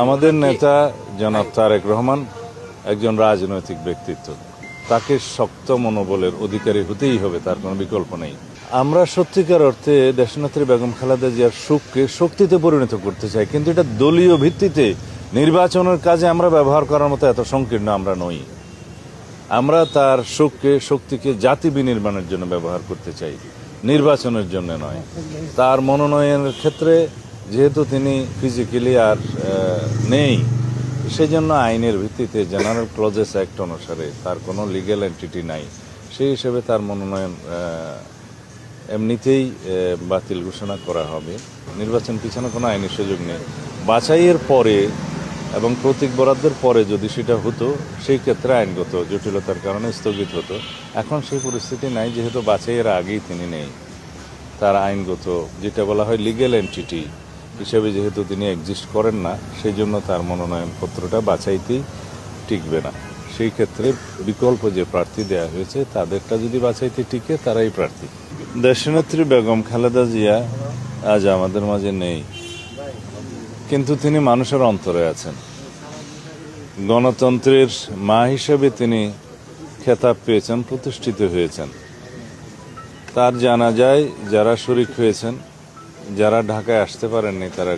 আমাদের নেতা জনাব তারেক রহমান একজন রাজনৈতিক ব্যক্তিত্ব, তাকে শক্ত মনোবলের অধিকারী হতেই হবে, তার কোনো বিকল্প নেই। আমরা সত্যিকার অর্থে দেশনেত্রী বেগম খালেদা জিয়ার সুখকে শক্তিতে পরিণত করতে চাই, কিন্তু এটা দলীয় ভিত্তিতে নির্বাচনের কাজে আমরা ব্যবহার করার মতো এত সংকীর্ণ আমরা নই। আমরা তার সুখকে শক্তিকে জাতি বিনির্মাণের জন্য ব্যবহার করতে চাই, নির্বাচনের জন্য নয়। তার মনোনয়নের ক্ষেত্রে যেহেতু তিনি ফিজিক্যালি আর নেই, সেজন্য আইনের ভিত্তিতে জেনারেল ক্লজেস অ্যাক্ট অনুসারে তার কোনো লিগ্যাল এন্টিটি নাই, সেই হিসেবে তার মনোনয়ন এমনিতেই বাতিল ঘোষণা করা হবে। নির্বাচন পিছনে কোনো আইনি সুযোগ নেই। বাছাইয়ের পরে এবং প্রতীক বরাদ্দের পরে যদি সেটা হতো, সেই ক্ষেত্রে আইনগত জটিলতার কারণে স্থগিত হতো। এখন সেই পরিস্থিতি নাই, যেহেতু বাছাইয়ের আগেই তিনি নেই। তার আইনগত যেটা বলা হয় লিগ্যাল এন্টিটি হিসেবে যেহেতু তিনি এক্সিস্ট করেন না, সেই জন্য তার মনোনয়নপত্রটা বাছাইতেই টিকবে না। সেই ক্ষেত্রে বিকল্প যে প্রার্থী দেওয়া হয়েছে তাদেরটা যদি বাছাইতে টিকে, তারাই প্রার্থী। দেশনেত্রী বেগম খালেদা জিয়া আজ আমাদের মাঝে নেই, কিন্তু তিনি মানুষের অন্তরে আছেন। গণতন্ত্রের মা হিসেবে তিনি খেতাব পেয়েছেন, প্রতিষ্ঠিত হয়েছেন। তার জানাজায় যারা শরিক হয়েছেন, যারা ঢাকায় আসতে পারেননি, তারা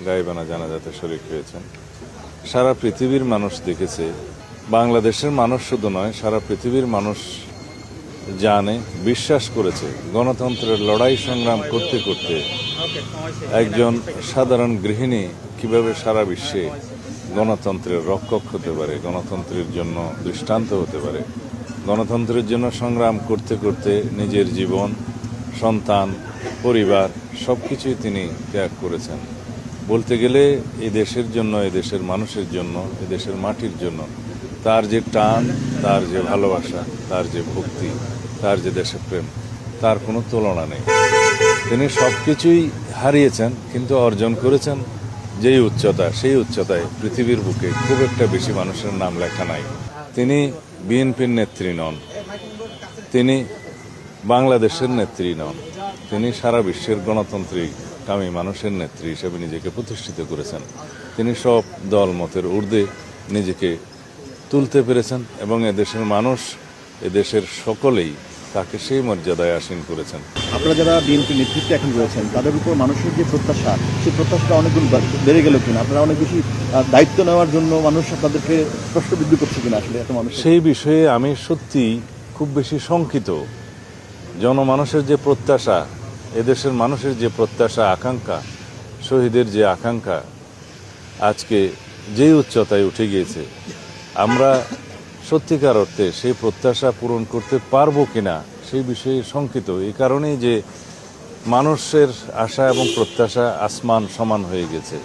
গায়েবানা জানাজাতে শরিক হয়েছেন। সারা পৃথিবীর মানুষ দেখেছে, বাংলাদেশের মানুষ শুধু নয়, সারা পৃথিবীর মানুষ জানে, বিশ্বাস করেছে গণতন্ত্রের লড়াই সংগ্রাম করতে করতে একজন সাধারণ গৃহিণী কিভাবে সারা বিশ্বে গণতন্ত্রের রক্ষক হতে পারে, গণতন্ত্রের জন্য দৃষ্টান্ত হতে পারে। গণতন্ত্রের জন্য সংগ্রাম করতে করতে নিজের জীবন, সন্তান, পরিবার সব কিছুই তিনি ত্যাগ করেছেন। বলতে গেলে এই দেশের জন্য, এই দেশের মানুষের জন্য, এই দেশের মাটির জন্য তার যে টান, তার যে ভালোবাসা, তার যে ভক্তি, তার যে দেশপ্রেম, তার কোনো তুলনা নেই। তিনি সব কিছুই হারিয়েছেন, কিন্তু অর্জন করেছেন যেই উচ্চতা, সেই উচ্চতায় পৃথিবীর বুকে খুব একটা বেশি মানুষের নাম লেখা নাই। তিনি বিএনপির নেত্রী নন, তিনি বাংলাদেশের নেত্রী নন, তিনি সারা বিশ্বের গণতান্ত্রিক কামী মানুষের নেত্রী হিসেবে নিজেকে প্রতিষ্ঠিত করেছেন। তিনি সব দল মতের ঊর্ধ্বে নিজেকে তুলতে পেরেছেন এবং এদেশের মানুষ, এদেশের সকলেই তাকে সেই মর্যাদায় আসীন করেছেন। আপনারা যারা বিএনপি নেতৃত্বে এখন রয়েছেন, তাদের উপর মানুষের যে প্রত্যাশা, সেই প্রত্যাশাটা অনেকগুলো বেড়ে গেল কিনা? আপনারা অনেক বেশি দায়িত্ব নেওয়ার জন্য মানুষ আপনাদেরকে প্রশ্নবিদ্ধ করছে কিনা আসলে এত মানুষ? সেই বিষয়ে আমি সত্যি খুব বেশি শঙ্কিত। জনমানুষের যে প্রত্যাশা, এদেশের মানুষের যে প্রত্যাশা, আকাঙ্ক্ষা, শহীদের যে আকাঙ্ক্ষা আজকে যেই উচ্চতায় উঠে গিয়েছে, আমরা সত্যিকার অর্থে সেই প্রত্যাশা পূরণ করতে পারবো কিনা সেই বিষয়ে শঙ্কিত। এই কারণেই যে মানুষের আশা এবং প্রত্যাশা আসমান সমান হয়ে গেছে।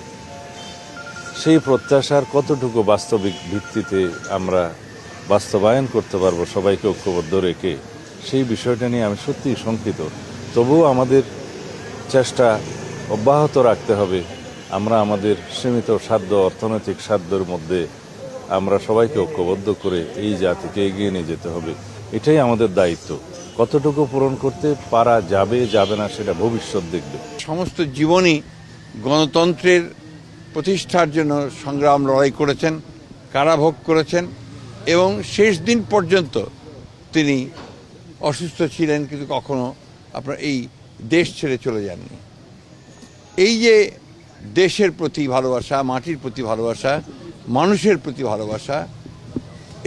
সেই প্রত্যাশার কতটুকু বাস্তবিক ভিত্তিতে আমরা বাস্তবায়ন করতে পারবো সবাইকে ঐক্যবদ্ধ রেখে, সেই বিষয়টা নিয়ে আমি সত্যিই শঙ্কিত। তবুও আমাদের চেষ্টা অব্যাহত রাখতে হবে। আমরা আমাদের সীমিত সাধ্য, অর্থনৈতিক সাধ্যের মধ্যে আমরা সবাইকে ঐক্যবদ্ধ করে এই জাতিকে এগিয়ে নিয়ে যেতে হবে। এটাই আমাদের দায়িত্ব। কতটুকু পূরণ করতে পারা যাবে যাবে না সেটা ভবিষ্যৎ দেখবে। সমস্ত জীবনই গণতন্ত্রের প্রতিষ্ঠার জন্য সংগ্রাম লড়াই করেছেন, কারাভোগ করেছেন এবং শেষ দিন পর্যন্ত তিনি অসুস্থ ছিলেন, কিন্তু কখনো আপনার এই দেশ ছেড়ে চলে যাননি। এই যে দেশের প্রতি ভালোবাসা, মাটির প্রতি ভালোবাসা, মানুষের প্রতি ভালোবাসা,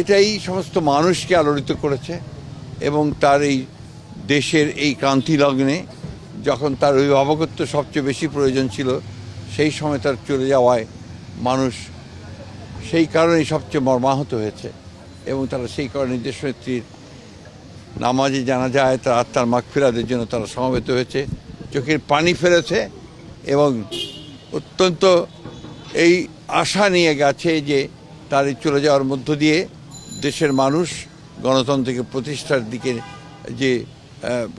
এটাই সমস্ত মানুষকে আলোড়িত করেছে এবং তার এই দেশের এই ক্রান্তি লগ্নে যখন তার অভিভাবকত্ব সবচেয়ে বেশি প্রয়োজন ছিল, সেই সময় তার চলে যাওয়ায় মানুষ সেই কারণেই সবচেয়ে মর্মাহত হয়েছে এবং তারা সেই কারণে দেশনেত্রীর নামাজে জানা যায় তার আত্মার মাগফিরাতের জন্য তারা সমবেত হয়েছে, চোখের পানি ফেলেছে এবং অত্যন্ত এই আশা নিয়ে গেছে যে তার এই চলে যাওয়ার মধ্য দিয়ে দেশের মানুষ গণতন্ত্রকে প্রতিষ্ঠার দিকে যে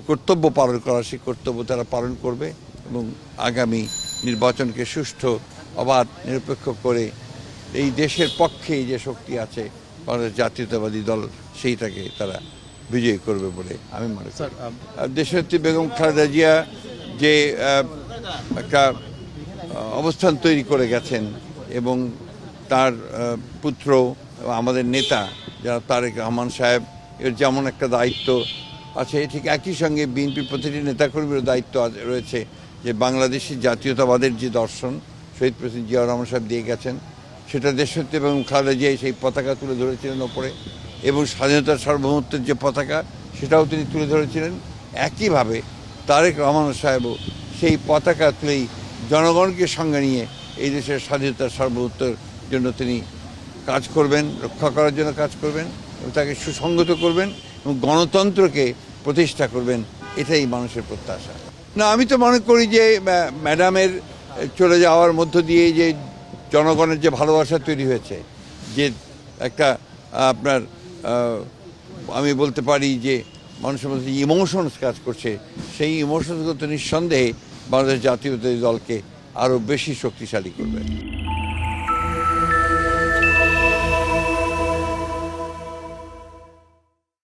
কর্তব্য পালন করা, সেই কর্তব্য তারা পালন করবে এবং আগামী নির্বাচনকে সুষ্ঠু, অবাধ, নিরপেক্ষ করে এই দেশের পক্ষে যে শক্তি আছে বাংলাদেশ জাতীয়তাবাদী দল, সেইটাকে তারা বিজয়ী করবে বলে আমি মনে করি। দেশনেত্রী বেগম খালেদা জিয়া যে একটা অবস্থান তৈরি করে গেছেন এবং তার পুত্র আমাদের নেতা যারা তারেক রহমান সাহেব এর যেমন একটা দায়িত্ব আছে, ঠিক একই সঙ্গে বিএনপির প্রতিটি নেতাকর্মীর দায়িত্ব রয়েছে যে বাংলাদেশি জাতীয়তাবাদের যে দর্শন শহীদ প্রেসিডেন্ট জিয়াউর রহমান সাহেব দিয়ে গেছেন সেটা দেশত্ব এবং খালেদা জিয়া সেই পতাকা তুলে ধরেছিলেন ওপরে, এবং স্বাধীনতার সার্বভৌমত্বের যে পতাকা সেটাও তিনি তুলে ধরেছিলেন। একইভাবে তারেক রহমান সাহেবও সেই পতাকা তুলেই জনগণকে সঙ্গে নিয়ে এই দেশের স্বাধীনতার সার্বভৌমত্বের জন্য তিনি কাজ করবেন, রক্ষা করার জন্য কাজ করবেন এবং তাকে সুসংগত করবেন এবং গণতন্ত্রকে প্রতিষ্ঠা করবেন, এটাই মানুষের প্রত্যাশা। না, আমি তো মনে করি যে ম্যাডামের চলে যাওয়ার মধ্য দিয়ে যে জনগণের যে ভালোবাসা তৈরি হয়েছে, যে একটা আপনার আমি বলতে পারি যে মানুষের মধ্যে ইমোশনস কাজ করছে, সেই ইমোশনসগুলো তো নিঃসন্দেহে বাংলাদেশ জাতীয়তাবাদী দলকে আরও বেশি শক্তিশালী করবে।